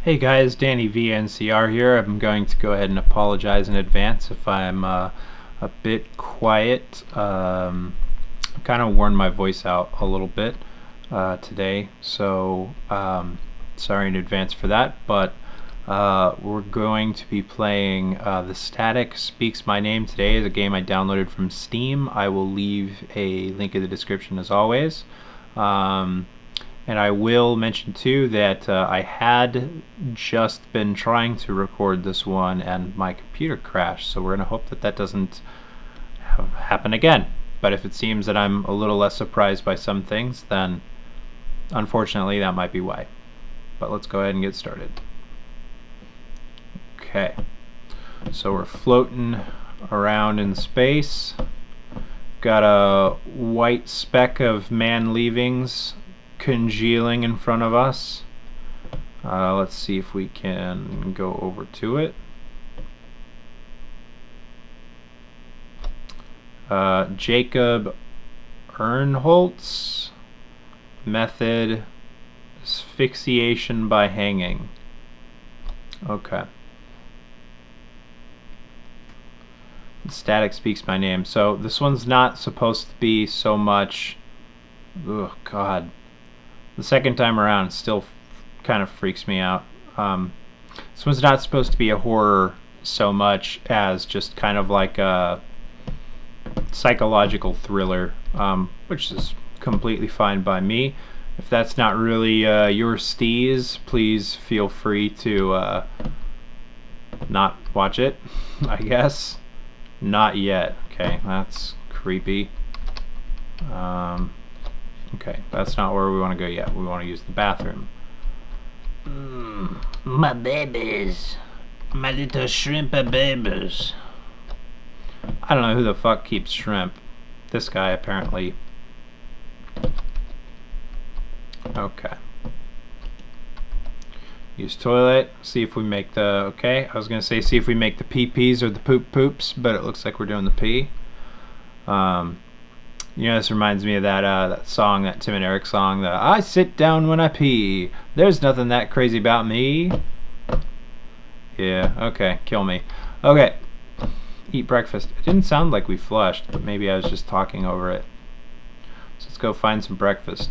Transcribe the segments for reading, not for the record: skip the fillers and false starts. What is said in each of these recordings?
Hey guys, DannyVNCR here. I'm going to go ahead and apologize in advance if I'm a bit quiet. I've kind of worn my voice out a little bit today, so sorry in advance for that. But we're going to be playing The Static Speaks My Name today. Is a game I downloaded from Steam. I will leave a link in the description as always. And I will mention too that I had just been trying to record this one and my computer crashed, so we're going to hope that that doesn't happen again. But if it seems that I'm a little less surprised by some things, then unfortunately that might be why. But let's go ahead and get started. Okay, so we're floating around in space. Got a white speck of man leavings congealing in front of us. Let's see if we can go over to it. Jacob Earnholtz method, asphyxiation by hanging. Okay. The Static Speaks My Name. So this one's not supposed to be so much. Oh God. The second time around, it still kind of freaks me out. This one's not supposed to be a horror so much as just kind of like a psychological thriller, which is completely fine by me. If that's not really your steez, please feel free to not watch it, I guess. Not yet. Okay, that's creepy. Okay, that's not where we want to go yet. We want to use the bathroom. My babies. My little shrimpy babies. I don't know who the fuck keeps shrimp. This guy, apparently. Okay. Use toilet. See if we make the... Okay, I was going to say see if we make the pee-pees or the poop-poops, but it looks like we're doing the pee. You know, this reminds me of that song, that Tim and Eric song, the I sit down when I pee. There's nothing that crazy about me. Yeah, okay, kill me. Okay, eat breakfast. It didn't sound like we flushed, but maybe I was just talking over it. So let's go find some breakfast.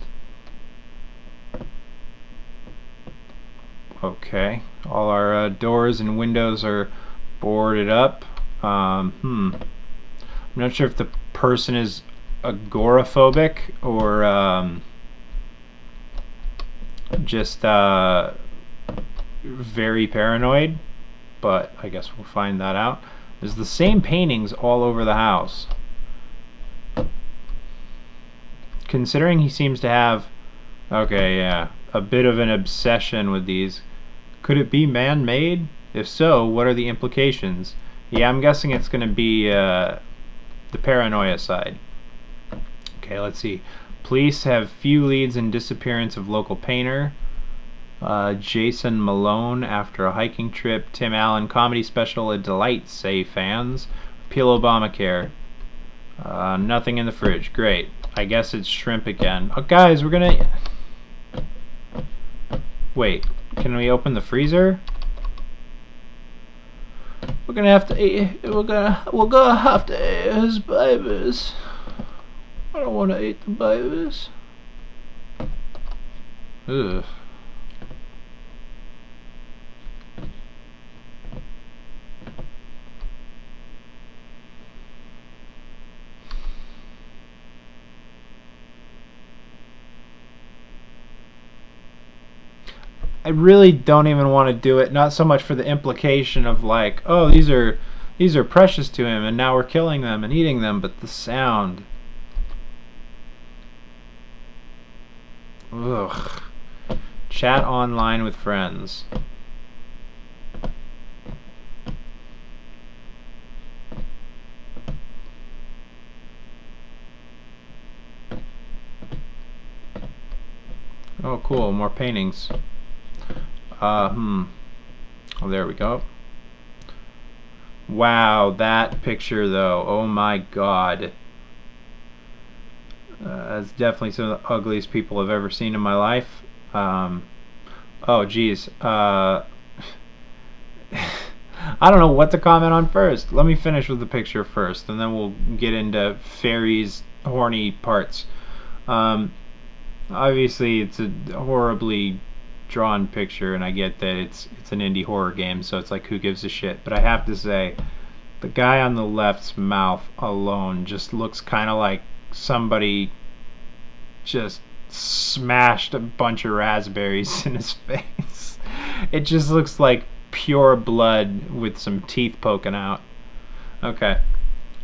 Okay, all our doors and windows are boarded up. I'm not sure if the person is agoraphobic or just very paranoid, but I guess we'll find that out. There's the same paintings all over the house. Considering he seems to have, okay, yeah, a bit of an obsession with these, could it be man-made? If so, what are the implications? Yeah, I'm guessing it's going to be the paranoia side. Okay, let's see. Police have few leads in disappearance of local painter. Jason Malone after a hiking trip. Tim Allen comedy special a delight, say fans. Repeal Obamacare. Nothing in the fridge. Great. I guess it's shrimp again. Oh, guys, we're gonna... Wait, can we open the freezer? We're gonna have to eat... We're gonna have to eat his babies. I don't want to eat the babies. Ugh. I really don't even want to do it, not so much for the implication of like, oh, these are precious to him and now we're killing them and eating them, but the sound. Ugh. Chat online with friends. Oh, cool, more paintings. Oh, there we go. Wow, that picture though. Oh my God. That's definitely some of the ugliest people I've ever seen in my life. Oh, geez. I don't know what to comment on first. Let me finish with the picture first, and then we'll get into Fairy's horny parts. Um, Obviously, it's a horribly drawn picture, and I get that it's an indie horror game, so it's like, who gives a shit? But I have to say, the guy on the left's mouth alone just looks kind of like somebody just smashed a bunch of raspberries in his face. It just looks like pure blood with some teeth poking out. Okay.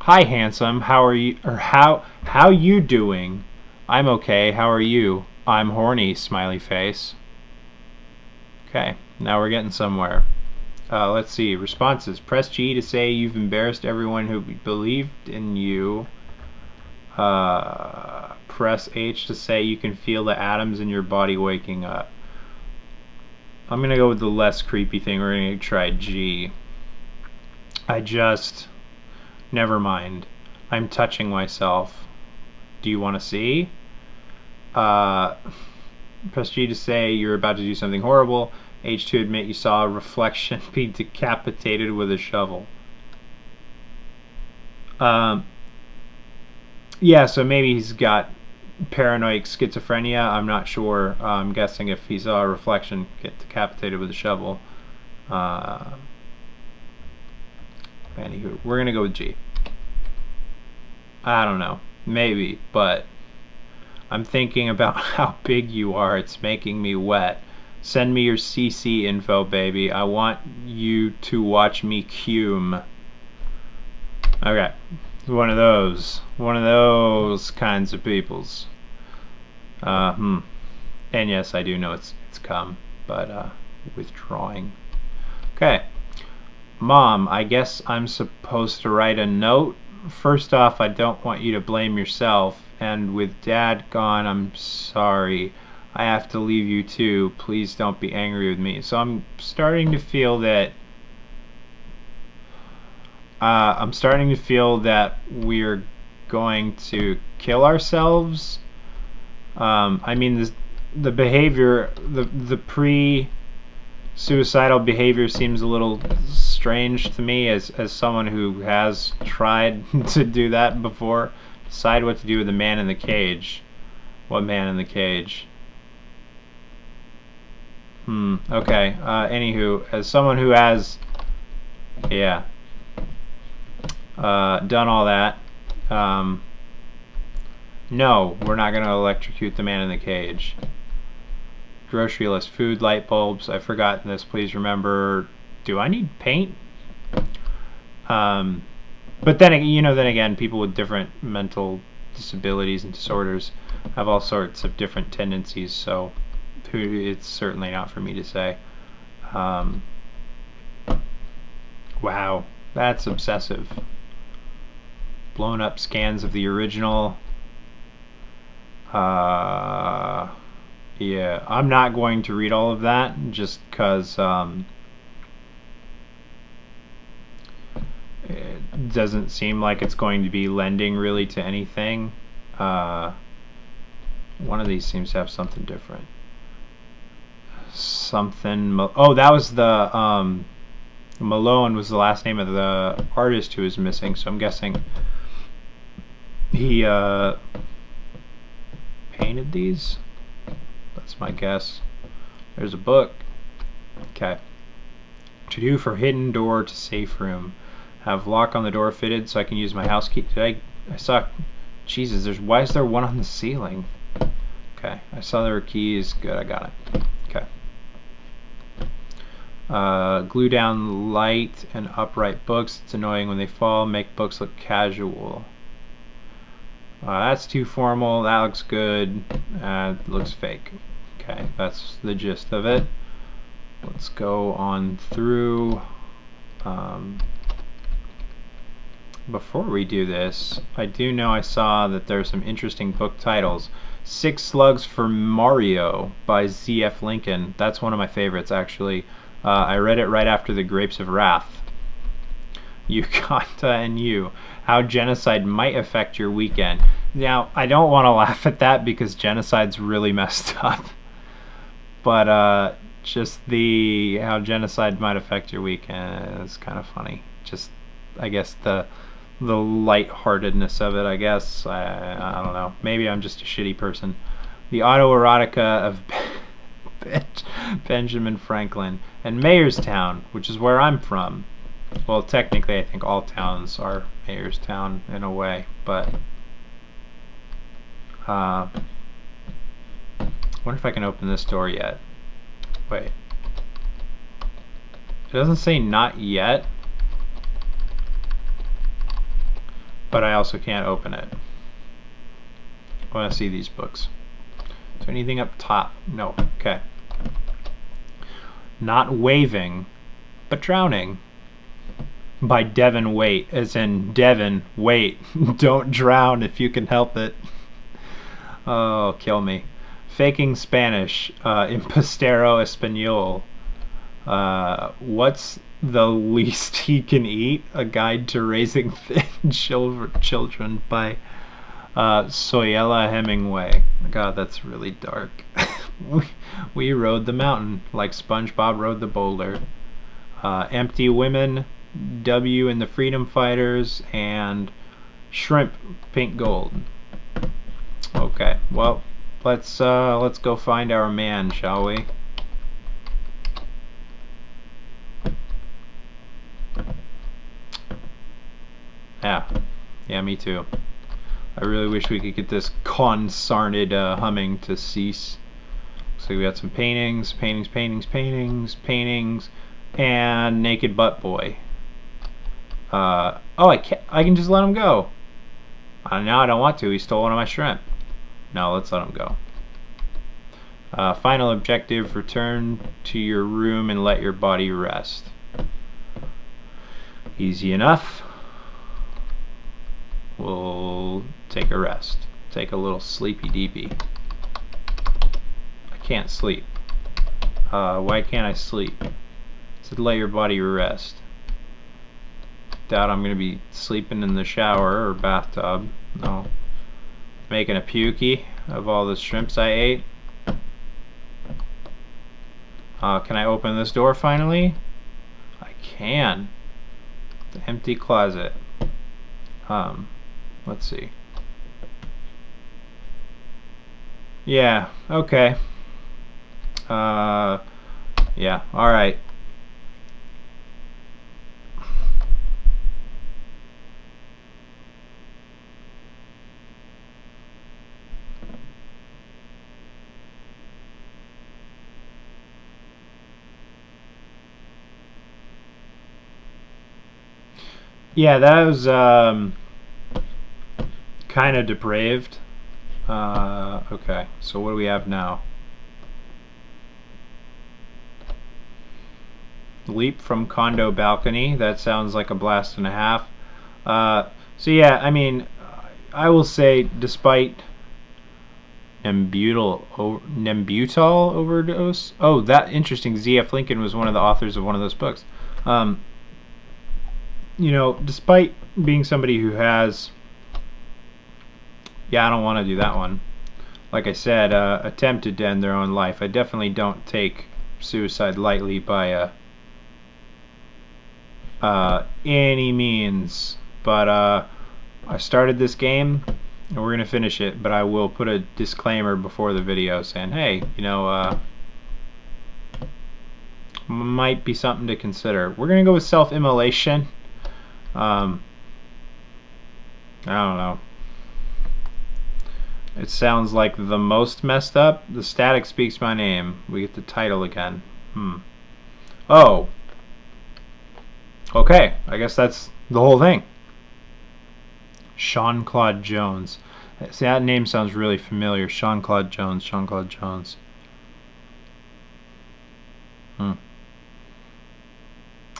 Hi, handsome. How are you? Or how you doing? I'm okay. How are you? I'm horny. Smiley face. Okay. Now we're getting somewhere. Let's see. Responses. Press G to say you've embarrassed everyone who believed in you. Press H to say you can feel the atoms in your body waking up. I'm gonna go with the less creepy thing. We're gonna try G. Never mind. I'm touching myself. Do you want to see? Press G to say you're about to do something horrible. H to admit you saw a reflection be decapitated with a shovel. Yeah, so maybe he's got paranoid schizophrenia. I'm not sure. I'm guessing if he saw a reflection get decapitated with a shovel. Anywho, we're gonna go with G. I don't know, maybe, but I'm thinking about how big you are. It's making me wet. Send me your CC info, baby. I want you to watch me cum. Okay, one of those kinds of peoples. And yes, I do know it's cum, but withdrawing. Okay. Mom, I guess I'm supposed to write a note. First off, I don't want you to blame yourself, and with Dad gone, I'm sorry. I have to leave you too. Please don't be angry with me. So I'm starting to feel that we're going to kill ourselves. I mean, the behavior, the pre-suicidal behavior seems a little strange to me as someone who has tried to do that before. Decide what to do with the man in the cage. What man in the cage? Okay. Anywho, as someone who has, yeah, done all that, no, we're not going to electrocute the man in the cage. Grocery list: food, light bulbs. I've forgotten this. Please remember. Do I need paint? But then again, people with different mental disabilities and disorders have all sorts of different tendencies. So it's certainly not for me to say. Wow, that's obsessive. Blown up scans of the original. Yeah, I'm not going to read all of that just because it doesn't seem like it's going to be lending really to anything. One of these seems to have something different. Oh, that was the Malone was the last name of the artist who was missing, so I'm guessing he painted these. That's my guess. There's a book. Okay. To do for hidden door to safe room. Have lock on the door fitted so I can use my house key. I saw. Jesus, why is there one on the ceiling? Okay. I saw there were keys. Good, I got it. Okay. Glue down light and upright books. It's annoying when they fall. Make books look casual. That's too formal. That looks good. Looks fake. Okay, that's the gist of it. Let's go on through. Before we do this, I do know I saw that there's some interesting book titles. 6 Slugs for Mario by Z.F. Lincoln. That's one of my favorites, actually. I read it right after The Grapes of Wrath. Uganda and You. How genocide might affect your weekend. Now, I don't want to laugh at that because genocide's really messed up. But Just the how genocide might affect your weekend is kind of funny. Just, I guess the lightheartedness of it. I guess I don't know. Maybe I'm just a shitty person. The autoerotica of Benjamin Franklin and Mayorstown, which is where I'm from. Well, technically, I think all towns are Mayorstown in a way, but I wonder if I can open this door yet. Wait. It doesn't say not yet, but I also can't open it. I want to see these books. Is there anything up top? No. Okay. Not Waving, but Drowning. By Devon Waite, as in Devon, wait, don't drown if you can help it. Oh, kill me. Faking Spanish, Impostero Espanol. What's the least he can eat? A Guide to Raising Thin Children by Soyella Hemingway. God, that's really dark. We rode the mountain like SpongeBob rode the boulder. Empty Women, W and the Freedom Fighters, and Shrimp Pink Gold. Okay, well, let's go find our man, shall we? Yeah, me too. I really wish we could get this consarned humming to cease. So we got some paintings, and Naked Butt Boy. Oh, I can just let him go. Now I don't want to. He stole one of my shrimp. No, let's let him go. Final objective: return to your room and let your body rest. Easy enough. We'll take a rest. Take a little sleepy deepy. I can't sleep. Why can't I sleep? It said let your body rest. Doubt I'm gonna be sleeping in the shower or bathtub. No. Making a pukey of all the shrimps I ate. Can I open this door finally? I can. The empty closet. Let's see. Yeah, okay. Yeah, alright. Yeah, that was kind of depraved. Okay, so what do we have now? Leap from condo balcony. That sounds like a blast and a half. So yeah, I mean, I will say, despite Nembutal overdose. Oh, that interesting. Z.F. Lincoln was one of the authors of one of those books. You know, despite being somebody who has, yeah, I don't want to do that one. Like I said, attempted to end their own life. I definitely don't take suicide lightly by any means. But I started this game, and we're gonna finish it. But I will put a disclaimer before the video saying, hey, you know, might be something to consider. We're gonna go with self-immolation. I don't know. It sounds like the most messed up. The static speaks my name. We get the title again. Oh. Okay, I guess that's the whole thing. Sean-Claude Jones. See, that name sounds really familiar. Sean-Claude Jones. Sean-Claude Jones.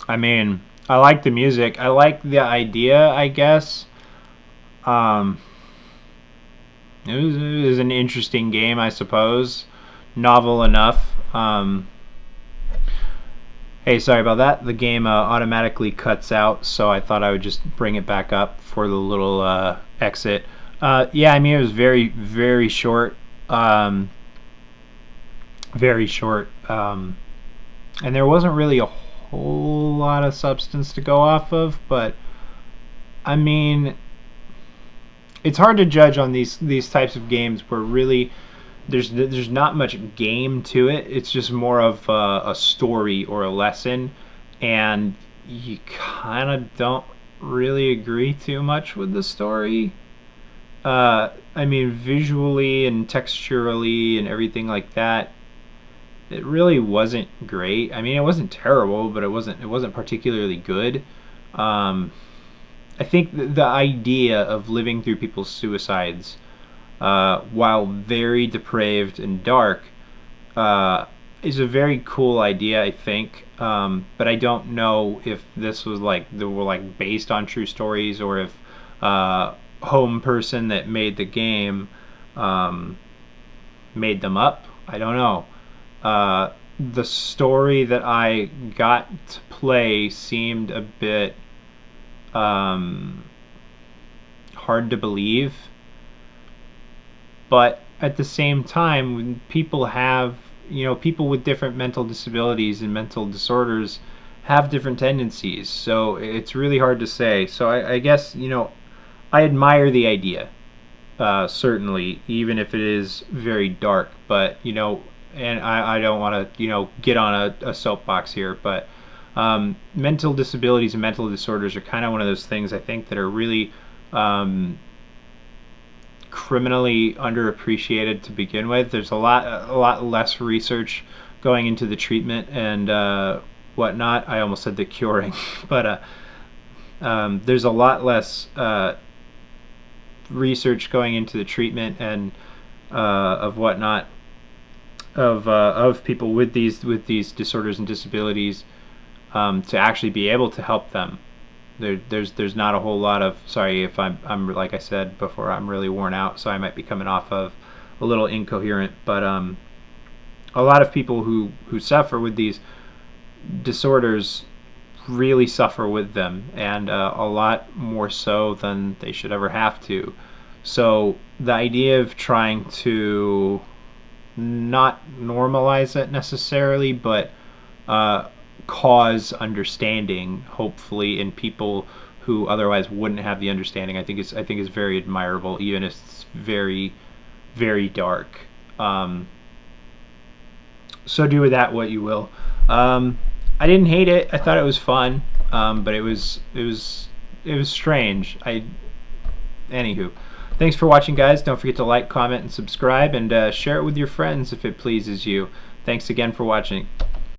I mean, I like the music. I like the idea, I guess. It was an interesting game, I suppose. Novel enough. Hey, sorry about that. The game automatically cuts out, so I thought I would just bring it back up for the little exit. Yeah, I mean, it was very, very short. Very short. and there wasn't really a whole lot of substance to go off of. But I mean, it's hard to judge on these types of games where really there's not much game to it. It's just more of a story or a lesson, and you kind of don't really agree too much with the story. I mean, visually and texturally and everything like that, it really wasn't great. I mean, it wasn't terrible, but it wasn't particularly good. Um, I think the idea of living through people's suicides, while very depraved and dark, uh, is a very cool idea, I think. But I don't know if this was like they were like based on true stories, or if home person that made the game um, made them up. I don't know. The story that I got to play seemed a bit um, hard to believe, but at the same time, when people have, people with different mental disabilities and mental disorders have different tendencies, so it's really hard to say. So I guess, I admire the idea, certainly, even if it is very dark. But and I don't want to get on a soapbox here, but mental disabilities and mental disorders are kind of one of those things, I think, that are really criminally underappreciated to begin with. There's a lot less research going into the treatment and whatnot. I almost said the curing, but there's a lot less research going into the treatment and of whatnot of people with these disorders and disabilities, to actually be able to help them. There's not a whole lot of, sorry if I'm like I said before, I'm really worn out, so I might be coming off of a little incoherent, but a lot of people who suffer with these disorders really suffer with them, and a lot more so than they should ever have to. So the idea of trying to not normalize it necessarily, but cause understanding, hopefully, in people who otherwise wouldn't have the understanding, I think is very admirable, even if it's very, very dark. So do with that what you will. I didn't hate it. I thought it was fun, but it was strange. Anywho, thanks for watching, guys. Don't forget to like, comment, and subscribe, and share it with your friends if it pleases you. Thanks again for watching.